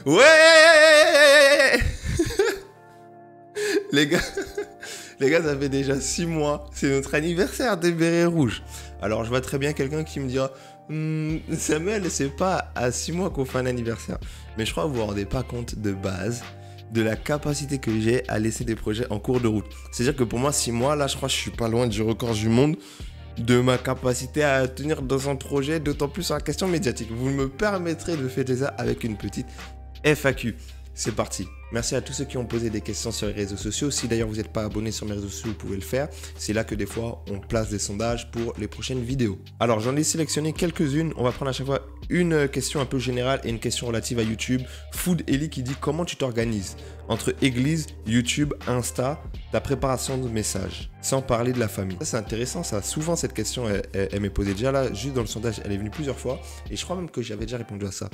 Ouais. Les gars, les gars, ça fait déjà 6 mois. C'est notre anniversaire des bérets rouges. Alors, je vois très bien quelqu'un qui me dira Samuel, c'est pas à 6 mois qu'on fait un anniversaire. Mais je crois que vous vous rendez pas compte de base de la capacité que j'ai à laisser des projets en cours de route. C'est-à-dire que pour moi, 6 mois, là, je crois que je suis pas loin du record du monde de ma capacité à tenir dans un projet, d'autant plus sur la question médiatique. Vous me permettrez de fêter ça avec une petite FAQ. C'est parti. Merci à tous ceux qui ont posé des questions sur les réseaux sociaux. Si d'ailleurs vous n'êtes pas abonné sur mes réseaux sociaux, vous pouvez le faire. C'est là que des fois, on place des sondages pour les prochaines vidéos. Alors, j'en ai sélectionné quelques-unes. On va prendre à chaque fois une question un peu générale et une question relative à YouTube. Food Ellie qui dit « Comment tu t'organises entre église, YouTube, Insta, ta préparation de messages, sans parler de la famille ?» Ça, c'est intéressant, ça. Souvent, cette question, elle m'est posée déjà là, juste dans le sondage. Elle est venue plusieurs fois. Et je crois même que j'avais déjà répondu à ça.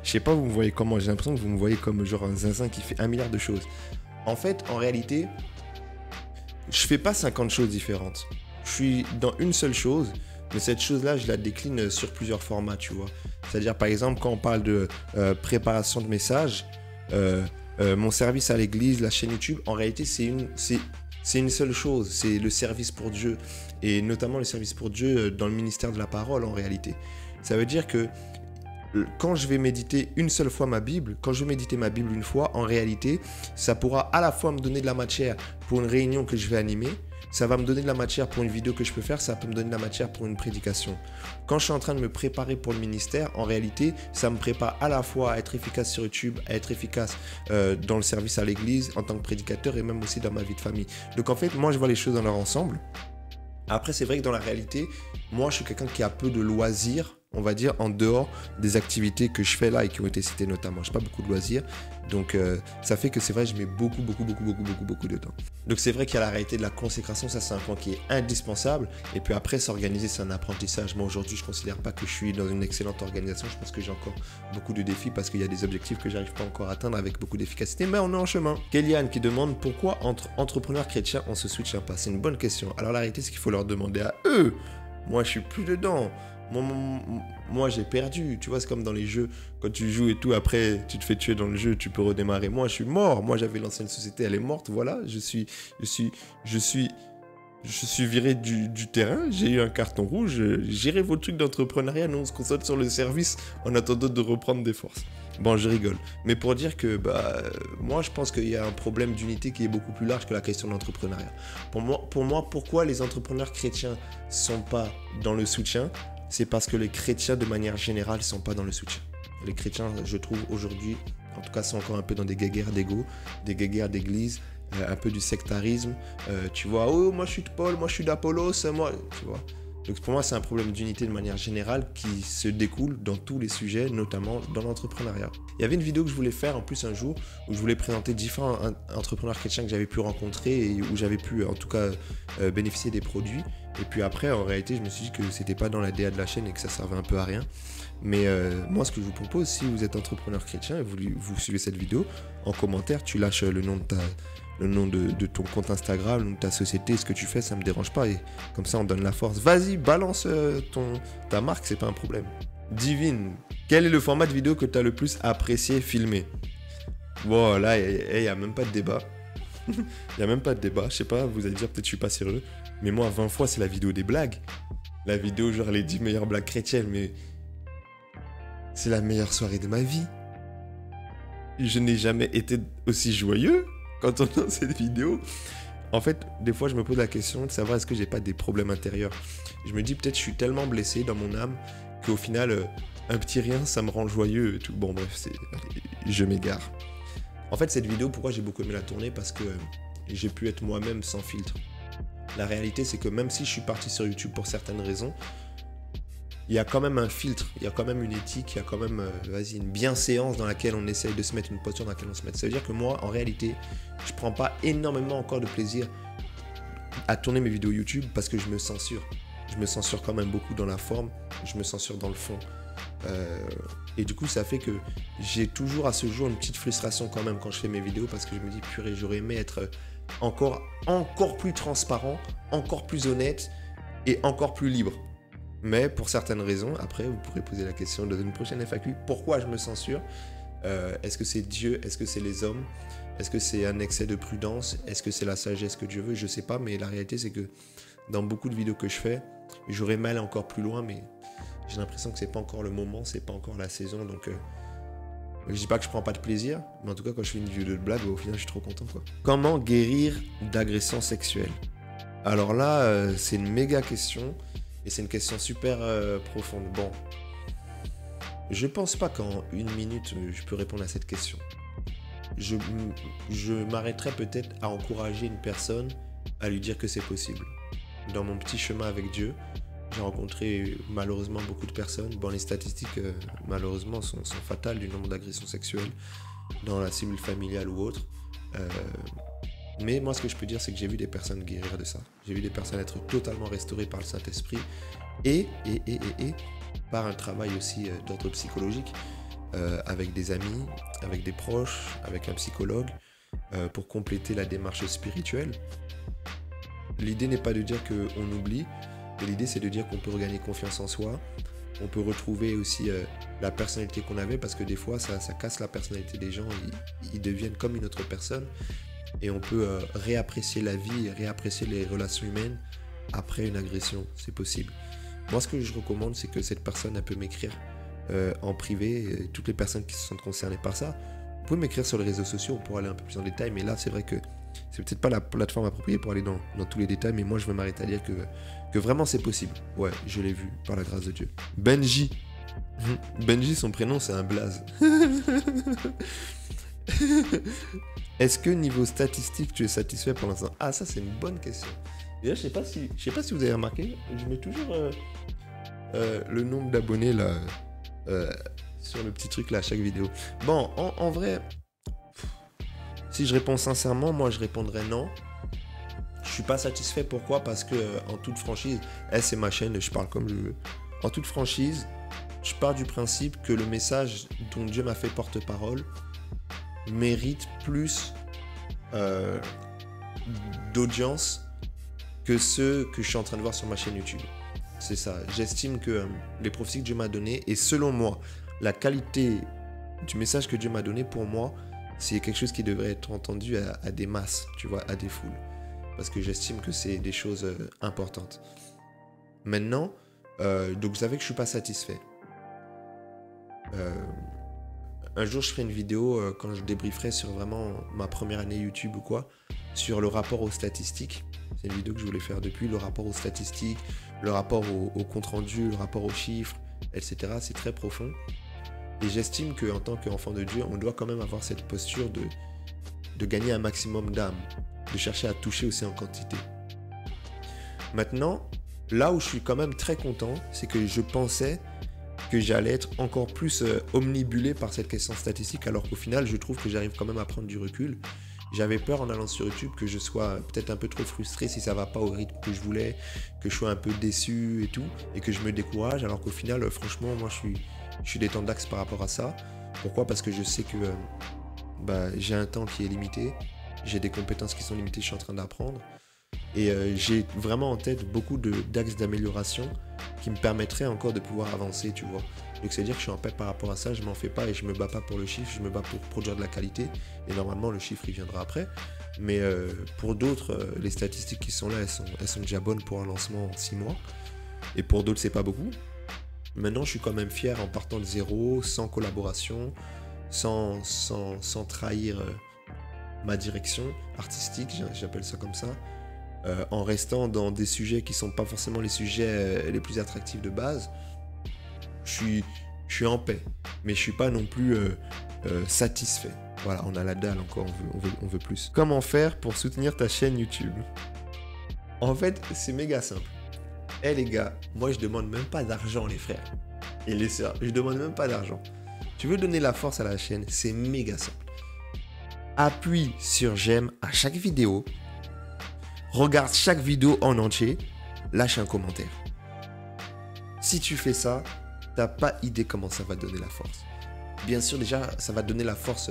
Je sais pas, vous me voyez comment. J'ai l'impression que vous me voyez comme genre un zinzin qui fait 1 milliard de choses. En fait, en réalité, je fais pas 50 choses différentes. Je suis dans une seule chose, mais cette chose-là, je la décline sur plusieurs formats, tu vois. C'est-à-dire, par exemple, quand on parle de préparation de messages, mon service à l'église, la chaîne YouTube, en réalité, c'est une seule chose. C'est le service pour Dieu. Et notamment le service pour Dieu dans le ministère de la parole, en réalité. Ça veut dire que quand je vais méditer une seule fois ma Bible, quand je vais méditer ma Bible une fois, en réalité, ça pourra à la fois me donner de la matière pour une réunion que je vais animer, ça va me donner de la matière pour une vidéo que je peux faire, ça peut me donner de la matière pour une prédication. Quand je suis en train de me préparer pour le ministère, en réalité, ça me prépare à la fois à être efficace sur YouTube, à être efficace dans le service à l'église, en tant que prédicateur et même aussi dans ma vie de famille. Donc en fait, moi, je vois les choses dans leur ensemble. Après, c'est vrai que dans la réalité, moi, je suis quelqu'un qui a peu de loisirs, on va dire, en dehors des activités que je fais là et qui ont été citées notamment. Je n'ai pas beaucoup de loisirs, donc ça fait que c'est vrai, je mets beaucoup de temps. Donc c'est vrai qu'il y a la réalité de la consécration, ça c'est un point qui est indispensable. Et puis après, s'organiser, c'est un apprentissage. Moi aujourd'hui, je ne considère pas que je suis dans une excellente organisation. Je pense que j'ai encore beaucoup de défis parce qu'il y a des objectifs que j'arrive pas encore à atteindre avec beaucoup d'efficacité, mais on est en chemin. Kellyanne qui demande pourquoi entre entrepreneurs chrétiens, on se soutient pas. C'est une bonne question. Alors la réalité, c'est qu'il faut leur demander à eux. Moi, je suis plus dedans. Moi, j'ai perdu. Tu vois, c'est comme dans les jeux. Quand tu joues et tout, après, tu te fais tuer dans le jeu, tu peux redémarrer. Moi, je suis mort. Moi, j'avais lancé une société, elle est morte. Voilà, je suis viré du terrain. J'ai eu un carton rouge. Gérez vos trucs d'entrepreneuriat. Nous, on se concentre sur le service en attendant de reprendre des forces. Bon, je rigole. Mais pour dire que, moi, je pense qu'il y a un problème d'unité qui est beaucoup plus large que la question de l'entrepreneuriat. Pour moi, pourquoi les entrepreneurs chrétiens ne sont pas dans le soutien ? C'est parce que les chrétiens, de manière générale, ne sont pas dans le soutien. Les chrétiens, je trouve, aujourd'hui, en tout cas, sont encore un peu dans des guéguerres d'ego, des guéguerres d'église, un peu du sectarisme. Tu vois, oh, moi, je suis de Paul, moi, je suis d'Apollos, moi, tu vois. Donc, pour moi, c'est un problème d'unité de manière générale qui se découle dans tous les sujets, notamment dans l'entrepreneuriat. Il y avait une vidéo que je voulais faire en plus un jour où je voulais présenter différents entrepreneurs chrétiens que j'avais pu rencontrer et où j'avais pu, en tout cas, bénéficier des produits. Et puis après, en réalité, je me suis dit que c'était pas dans la DA de la chaîne et que ça servait un peu à rien. Mais moi, ce que je vous propose, si vous êtes entrepreneur chrétien et vous suivez cette vidéo, en commentaire, tu lâches le nom de ton compte Instagram, le nom de ta société, ce que tu fais, ça me dérange pas. Et comme ça, on donne la force. Vas-y, balance ta marque, c'est pas un problème. Divine, quel est le format de vidéo que tu as le plus apprécié filmer? Bon, là, il n'y a même pas de débat. Il n'y a même pas de débat. Je sais pas, vous allez dire peut-être que je suis pas sérieux. Mais moi, 20 fois, c'est la vidéo des blagues. La vidéo, genre les 10 meilleures blagues chrétiennes. Mais c'est la meilleure soirée de ma vie. Je n'ai jamais été aussi joyeux quand on entend cette vidéo. En fait, des fois, je me pose la question de savoir est-ce que j'ai pas des problèmes intérieurs. Je me dis peut-être je suis tellement blessé dans mon âme qu'au final, un petit rien, ça me rend joyeux et tout. Bon, bref, je m'égare. En fait, cette vidéo, pourquoi j'ai beaucoup aimé la tourner? Parce que j'ai pu être moi-même sans filtre. La réalité, c'est que même si je suis parti sur YouTube pour certaines raisons, il y a quand même un filtre, il y a quand même une éthique, il y a quand même une bienséance dans laquelle on essaye de se mettre, une posture dans laquelle on se met. Ça veut dire que moi, en réalité, je prends pas énormément encore de plaisir à tourner mes vidéos YouTube parce que je me censure. Je me censure quand même beaucoup dans la forme, je me censure dans le fond. Et du coup, ça fait que j'ai toujours à ce jour une petite frustration quand même quand je fais mes vidéos parce que je me dis, purée, j'aurais aimé être encore plus transparent, encore plus honnête et encore plus libre. Mais pour certaines raisons, après, vous pourrez poser la question dans une prochaine FAQ, pourquoi je me censure? Est-ce que c'est Dieu? Est-ce que c'est les hommes? Est-ce que c'est un excès de prudence? Est-ce que c'est la sagesse que Dieu veut? Je sais pas, mais la réalité c'est que dans beaucoup de vidéos que je fais, j'aurais mal encore plus loin, mais j'ai l'impression que c'est pas encore le moment, c'est pas encore la saison, donc je dis pas que je prends pas de plaisir, mais en tout cas quand je fais une vidéo de blague, au final je suis trop content quoi. Comment guérir d'agression sexuelle? Alors là, c'est une méga question, et c'est une question super profonde. Bon, je pense pas qu'en une minute je peux répondre à cette question. Je m'arrêterai peut-être à encourager une personne à lui dire que c'est possible. Dans mon petit chemin avec Dieu, j'ai rencontré malheureusement beaucoup de personnes. Bon, les statistiques malheureusement sont fatales du nombre d'agressions sexuelles dans la cellule familiale ou autre. Mais moi ce que je peux dire c'est que j'ai vu des personnes guérir de ça. J'ai vu des personnes être totalement restaurées par le Saint-Esprit et par un travail aussi d'ordre psychologique avec des amis, avec des proches, avec un psychologue pour compléter la démarche spirituelle. L'idée n'est pas de dire qu'on oublie, mais l'idée c'est de dire qu'on peut regagner confiance en soi, on peut retrouver aussi la personnalité qu'on avait, parce que des fois ça casse la personnalité des gens, ils deviennent comme une autre personne, et on peut réapprécier la vie, réapprécier les relations humaines après une agression, c'est possible. Moi ce que je recommande c'est que cette personne elle peut m'écrire en privé, toutes les personnes qui se sentent concernées par ça. Vous pouvez m'écrire sur les réseaux sociaux, on pourra aller un peu plus en détail, mais là c'est vrai que c'est peut-être pas la plateforme appropriée pour aller dans tous les détails, mais moi je vais m'arrêter à dire que vraiment c'est possible. Ouais, je l'ai vu, par la grâce de Dieu. Benji. Benji, son prénom c'est un blaze. Est-ce que niveau statistique tu es satisfait pour l'instant? Ah, ça c'est une bonne question. Déjà je sais pas si vous avez remarqué, je mets toujours le nombre d'abonnés là sur le petit truc là à chaque vidéo. Bon, en vrai, si je réponds sincèrement, moi je répondrais non. Je suis pas satisfait. Pourquoi? Parce que en toute franchise, c'est ma chaîne, je parle comme je veux. En toute franchise, je pars du principe que le message dont Dieu m'a fait porte-parole mérite plus d'audience que ceux que je suis en train de voir sur ma chaîne YouTube. C'est ça. J'estime que les prophéties que Dieu m'a données, et selon moi, la qualité du message que Dieu m'a donné, pour moi, c'est quelque chose qui devrait être entendu à des masses, tu vois, à des foules. Parce que j'estime que c'est des choses importantes. Maintenant, donc vous savez que je ne suis pas satisfait. Un jour, je ferai une vidéo quand je débrieferai sur vraiment ma première année YouTube ou quoi, sur le rapport aux statistiques. C'est une vidéo que je voulais faire depuis, le rapport aux statistiques, le rapport au compte-rendu, le rapport aux chiffres, etc. C'est très profond. Et j'estime qu'en tant qu'enfant de Dieu, on doit quand même avoir cette posture de gagner un maximum d'âmes, de chercher à toucher aussi en quantité. Maintenant, là où je suis quand même très content, c'est que je pensais que j'allais être encore plus omnibulé par cette question statistique, alors qu'au final, je trouve que j'arrive quand même à prendre du recul. J'avais peur en allant sur YouTube que je sois peut-être un peu trop frustré si ça va pas au rythme que je voulais, que je sois un peu déçu et tout, et que je me décourage, alors qu'au final, franchement, moi je suis détendu d'axe par rapport à ça. Pourquoi? Parce que je sais que j'ai un temps qui est limité, j'ai des compétences qui sont limitées, je suis en train d'apprendre, et j'ai vraiment en tête beaucoup d'axes d'amélioration qui me permettraient encore de pouvoir avancer, tu vois. Donc c'est-à-dire que je suis en paix par rapport à ça, je m'en fais pas et je me bats pas pour le chiffre, je me bats pour produire de la qualité, et normalement le chiffre il viendra après. Mais pour d'autres, les statistiques qui sont là, elles sont déjà bonnes pour un lancement en 6 mois, et pour d'autres c'est pas beaucoup. Maintenant je suis quand même fier en partant de zéro, sans collaboration, sans trahir ma direction artistique, j'appelle ça comme ça, en restant dans des sujets qui sont pas forcément les sujets les plus attractifs de base. Je suis en paix, mais je suis pas non plus satisfait. Voilà, on a la dalle encore, on veut plus. Comment faire pour soutenir ta chaîne YouTube? En fait, c'est méga simple. Les gars, moi je demande même pas d'argent, les frères et les sœurs, je demande même pas d'argent. Tu veux donner la force à la chaîne, c'est méga simple. Appuie sur j'aime à chaque vidéo, regarde chaque vidéo en entier, lâche un commentaire. Si tu fais ça, t'as pas idée comment ça va donner la force. Bien sûr, déjà, ça va donner la force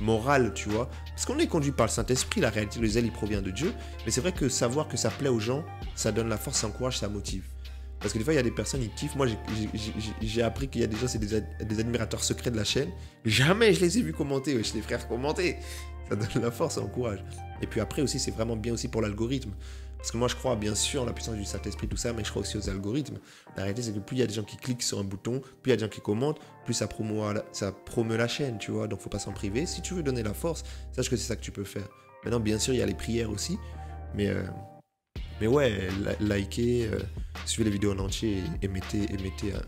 morale, tu vois. Parce qu'on est conduit par le Saint-Esprit, la réalité, le zèle, il provient de Dieu. Mais c'est vrai que savoir que ça plaît aux gens, ça donne la force, ça encourage, ça motive. Parce que des fois, il y a des personnes, ils kiffent. Moi, j'ai appris qu'il y a des gens, c'est des admirateurs secrets de la chaîne. Jamais je les ai vus commenter, wesh, les frères commenter. Ça donne la force, ça encourage. Et puis après aussi, c'est vraiment bien aussi pour l'algorithme. Parce que moi, je crois bien sûr en la puissance du Saint-Esprit, tout ça, mais je crois aussi aux algorithmes. La réalité, c'est que plus il y a des gens qui cliquent sur un bouton, plus il y a des gens qui commentent, plus ça promeut la chaîne, tu vois. Donc, faut pas s'en priver. Si tu veux donner la force, sache que c'est ça que tu peux faire. Maintenant, bien sûr, il y a les prières aussi. Mais ouais, likez, suivez les vidéos en entier et mettez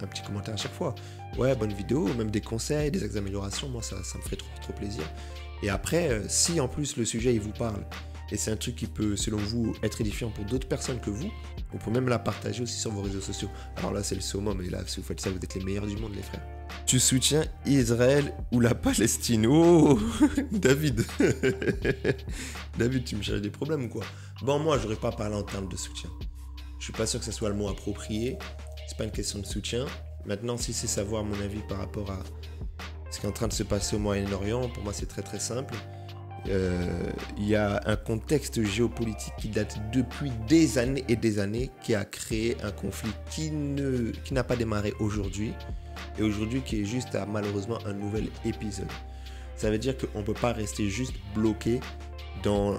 un petit commentaire à chaque fois. Ouais, bonne vidéo, même des conseils, des améliorations, moi ça me ferait trop plaisir. Et après, si en plus le sujet il vous parle, et c'est un truc qui peut, selon vous, être édifiant pour d'autres personnes que vous pouvez même la partager aussi sur vos réseaux sociaux. Alors là, c'est le summum, et là, si vous faites ça, vous êtes les meilleurs du monde, les frères. Tu soutiens Israël ou la Palestine? Oh, David. David, tu me cherches des problèmes ou quoi? Bon, moi, j'aurais pas parlé en termes de soutien. Je suis pas sûr que ce soit le mot approprié. C'est pas une question de soutien. Maintenant, si c'est savoir mon avis par rapport à ce qui est en train de se passer au Moyen-Orient, pour moi, c'est très simple. Il y a un contexte géopolitique qui date depuis des années et des années, qui a créé un conflit qui n'a pas démarré aujourd'hui, et aujourd'hui qui est juste malheureusement un nouvel épisode. Ça veut dire qu'on ne peut pas rester juste bloqué dans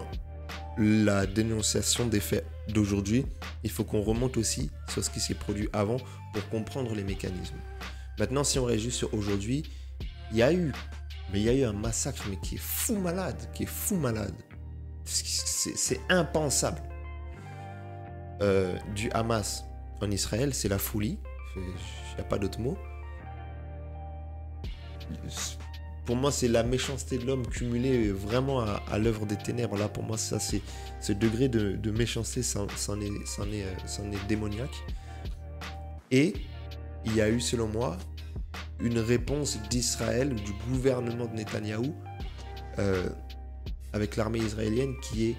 la dénonciation des faits d'aujourd'hui. Il faut qu'on remonte aussi sur ce qui s'est produit avant pour comprendre les mécanismes. Maintenant, si on reste juste sur aujourd'hui, il y a eu un massacre, mais qui est fou malade, C'est impensable. Du Hamas en Israël, c'est la folie. Il n'y a pas d'autre mot. Pour moi, c'est la méchanceté de l'homme cumulée vraiment à l'œuvre des ténèbres. Là, pour moi, ça, c'est ce degré de méchanceté, c'en est démoniaque. Et il y a eu, selon moi, une réponse d'Israël, du gouvernement de Netanyahou, avec l'armée israélienne, qui est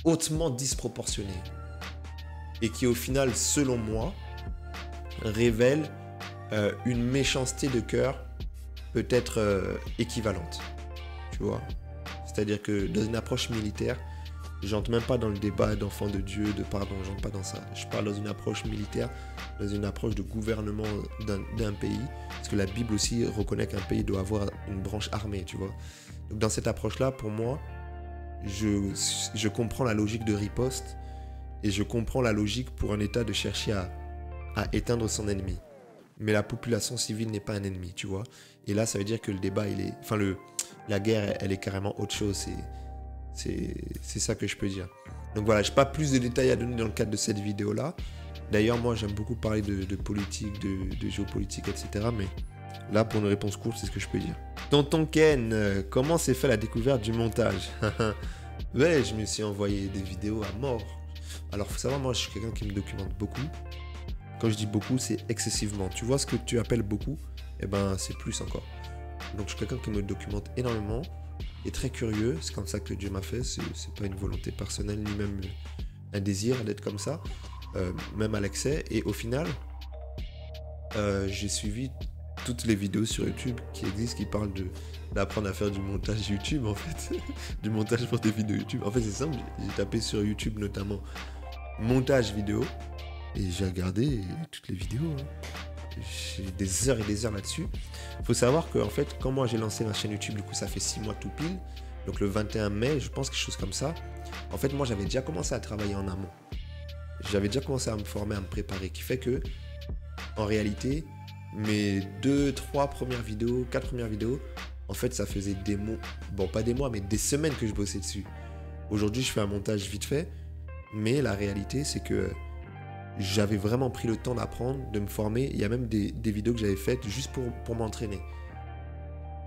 hautement disproportionnée. Et qui, au final, selon moi, révèle une méchanceté de cœur peut-être équivalente. Tu vois? C'est-à-dire que dans une approche militaire, j'entre même pas dans le débat d'enfant de Dieu, de pardon, j'entre pas dans ça. Je parle dans une approche militaire, dans une approche de gouvernement d'un pays. Parce que la Bible aussi reconnaît qu'un pays doit avoir une branche armée, tu vois. Donc dans cette approche-là, pour moi, je comprends la logique de riposte et je comprends la logique pour un État de chercher à éteindre son ennemi. Mais la population civile n'est pas un ennemi, tu vois. Et là, ça veut dire que le débat, la guerre, elle est carrément autre chose. C'est ça que je peux dire. Donc voilà, je n'ai pas plus de détails à donner dans le cadre de cette vidéo-là. D'ailleurs, moi, j'aime beaucoup parler de politique, de géopolitique, etc. Mais là, pour une réponse courte, c'est ce que je peux dire. Tonton Ken, comment s'est fait la découverte du montage? Ouais, je me suis envoyé des vidéos à mort. Alors, faut savoir, moi, je suis quelqu'un qui me documente beaucoup. Quand je dis beaucoup, c'est excessivement. Tu vois ce que tu appelles beaucoup? Eh ben, c'est plus encore. Donc, je suis quelqu'un qui me documente énormément et très curieux. C'est comme ça que Dieu m'a fait. C'est pas une volonté personnelle ni même un désir d'être comme ça, même à l'excès. Et au final, j'ai suivi toutes les vidéos sur YouTube qui existent, qui parlent d'apprendre à faire du montage YouTube, en fait. Du montage pour tes vidéos YouTube. En fait, c'est simple. J'ai tapé sur YouTube notamment montage vidéo et j'ai regardé toutes les vidéos. J'ai des heures et des heures là-dessus. Il faut savoir que, en fait, quand moi j'ai lancé ma chaîne YouTube, du coup, ça fait 6 mois tout pile. Donc le 21 mai, je pense, quelque chose comme ça. En fait, moi, j'avais déjà commencé à travailler en amont. J'avais déjà commencé à me former, à me préparer. Qui fait que, en réalité, mes 2, 3 premières vidéos, 4 premières vidéos, en fait, ça faisait des mois, bon, pas des mois, mais des semaines que je bossais dessus. Aujourd'hui, je fais un montage vite fait. Mais la réalité, c'est que j'avais vraiment pris le temps d'apprendre, de me former. Il y a même des vidéos que j'avais faites juste pour m'entraîner.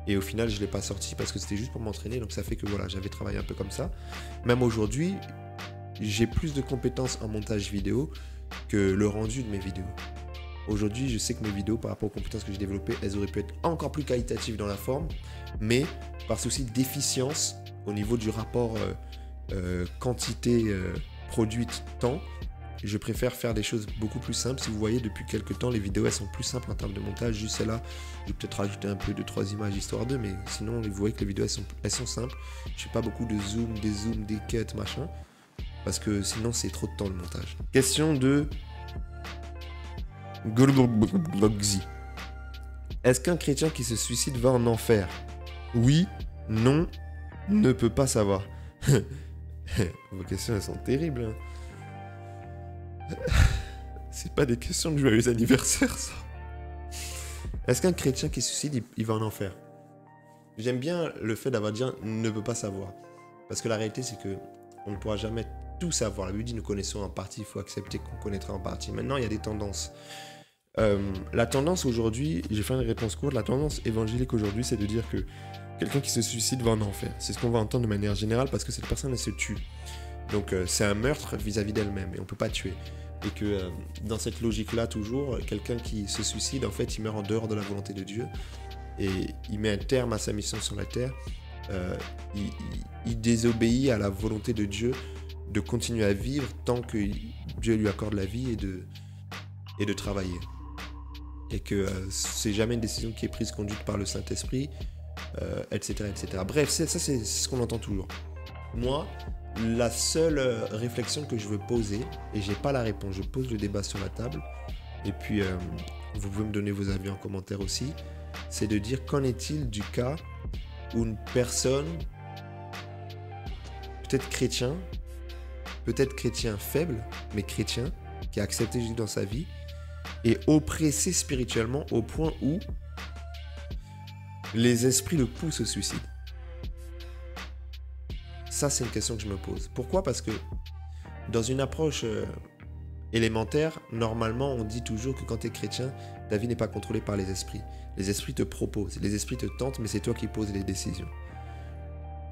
Et au final, je ne l'ai pas sorti parce que c'était juste pour m'entraîner. Donc ça fait que voilà, j'avais travaillé un peu comme ça. Même aujourd'hui, j'ai plus de compétences en montage vidéo que le rendu de mes vidéos. Aujourd'hui, je sais que mes vidéos, par rapport aux compétences que j'ai développées, elles auraient pu être encore plus qualitatives dans la forme. Mais par souci d'efficience, au niveau du rapport quantité produite temps, je préfère faire des choses beaucoup plus simples. Si vous voyez, depuis quelques temps, les vidéos, elles sont plus simples en termes de montage. Juste celle-là, je vais peut-être rajouter un peu de 3 images histoire d'eux, mais sinon, vous voyez que les vidéos, elles sont simples. Je fais pas beaucoup de zoom, des cuts, machin, parce que sinon, c'est trop de temps le montage. Question de Glogzi. Est-ce qu'un chrétien qui se suicide va en enfer? Oui, non, ne peut pas savoir. Vos questions, elles sont terribles. Hein. C'est pas des questions de joyeux anniversaire, ça. Est-ce qu'un chrétien qui se suicide, il va en enfer? J'aime bien le fait d'avoir dit ne peut pas savoir. Parce que la réalité, c'est que on ne pourra jamais tout savoir. La Bible dit nous connaissons en partie, il faut accepter qu'on connaîtra en partie. Maintenant, il y a des tendances. La tendance aujourd'hui, j'ai fait une réponse courte, la tendance évangélique aujourd'hui, c'est de dire que quelqu'un qui se suicide va en enfer. C'est ce qu'on va entendre de manière générale parce que cette personne, elle se tue. Donc, c'est un meurtre vis-à-vis d'elle-même et on ne peut pas tuer. Et que dans cette logique-là, toujours, quelqu'un qui se suicide, en fait, il meurt en dehors de la volonté de Dieu et il met un terme à sa mission sur la terre. Il désobéit à la volonté de Dieu de continuer à vivre tant que Dieu lui accorde la vie et de travailler. Et que c'est jamais une décision qui est prise conduite par le Saint-Esprit, etc., etc. Bref, ça c'est ce qu'on entend toujours. Moi, la seule réflexion que je veux poser, et j'ai pas la réponse, je pose le débat sur la table, et puis vous pouvez me donner vos avis en commentaire aussi, c'est de dire qu'en est-il du cas où une personne, peut-être chrétien faible, mais chrétien, qui a accepté Jésus dans sa vie, est oppressé spirituellement au point où les esprits le poussent au suicide. Ça, c'est une question que je me pose. Pourquoi? Parce que dans une approche élémentaire, normalement, on dit toujours que quand tu es chrétien, ta vie n'est pas contrôlée par les esprits. Les esprits te proposent, les esprits te tentent, mais c'est toi qui poses les décisions.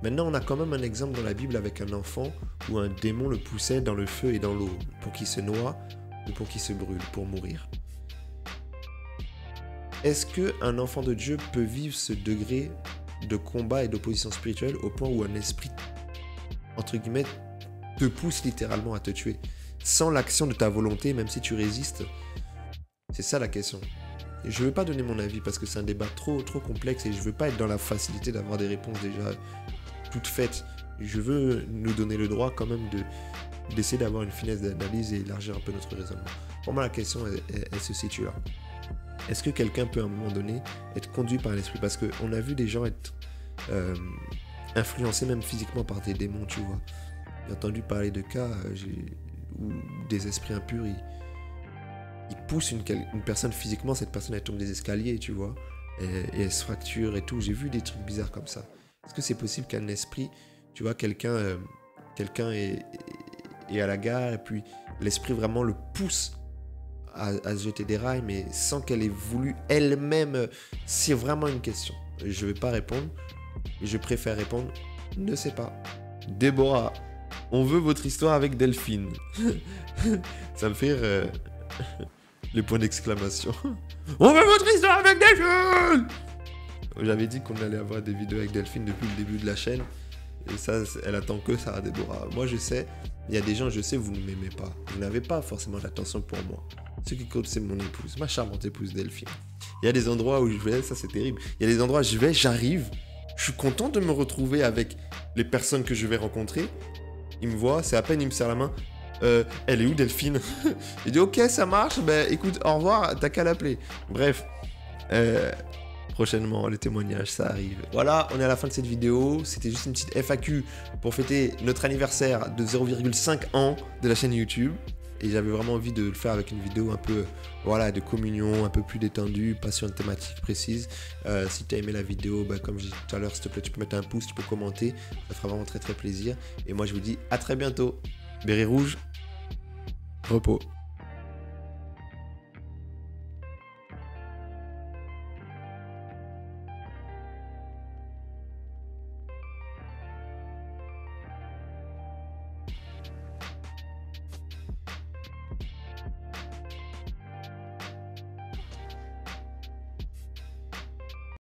Maintenant, on a quand même un exemple dans la Bible avec un enfant où un démon le poussait dans le feu et dans l'eau pour qu'il se noie ou pour qu'il se brûle, pour mourir. Est-ce qu'un enfant de Dieu peut vivre ce degré de combat et d'opposition spirituelle au point où un esprit, entre guillemets, te pousse littéralement à te tuer sans l'action de ta volonté, même si tu résistes? C'est ça la question. Et je ne veux pas donner mon avis parce que c'est un débat trop complexe et je ne veux pas être dans la facilité d'avoir des réponses déjà toutes faites. Je veux nous donner le droit quand même d'essayer d'avoir une finesse d'analyse et élargir un peu notre raisonnement. Pour moi, la question, elle se situe là. Est-ce que quelqu'un peut à un moment donné être conduit par l'esprit? Parce qu'on a vu des gens être influencés même physiquement par des démons, tu vois. J'ai entendu parler de cas où des esprits impurs, ils poussent une personne physiquement, cette personne elle tombe des escaliers, tu vois, et elle se fracture et tout. J'ai vu des trucs bizarres comme ça. Est-ce que c'est possible qu'un esprit, tu vois, quelqu'un est à la gare et puis l'esprit vraiment le pousse à se jeter des rails, mais sans qu'elle ait voulu elle-même? C'est vraiment une question. Je ne vais pas répondre. Je préfère répondre, ne sais pas. Déborah, on veut votre histoire avec Delphine. Ça me fait rire, les points d'exclamation. On veut votre histoire avec Delphine! J'avais dit qu'on allait avoir des vidéos avec Delphine depuis le début de la chaîne. Et ça, elle attend que ça, Déborah. Moi, je sais, il y a des gens, je sais, vous ne m'aimez pas. Vous n'avez pas forcément d'attention pour moi. Ce qui compte, c'est mon épouse, ma charmante épouse Delphine. Il y a des endroits où je vais, ça c'est terrible. Il y a des endroits où je vais, j'arrive. Je suis content de me retrouver avec les personnes que je vais rencontrer. Ils me voient, c'est à peine, ils me serrent la main. Elle est où Delphine? Il dit ok, ça marche, ben écoute, au revoir, t'as qu'à l'appeler. Bref, prochainement, les témoignages, ça arrive. Voilà, on est à la fin de cette vidéo. C'était juste une petite FAQ pour fêter notre anniversaire de 0,5 ans de la chaîne YouTube. Et j'avais vraiment envie de le faire avec une vidéo un peu, voilà, de communion, un peu plus détendue, pas sur une thématique précise. Si tu as aimé la vidéo, bah, comme j'ai dit tout à l'heure, s'il te plaît, tu peux mettre un pouce, tu peux commenter. Ça fera vraiment très plaisir. Et moi, je vous dis à très bientôt. Béret rouge, repos.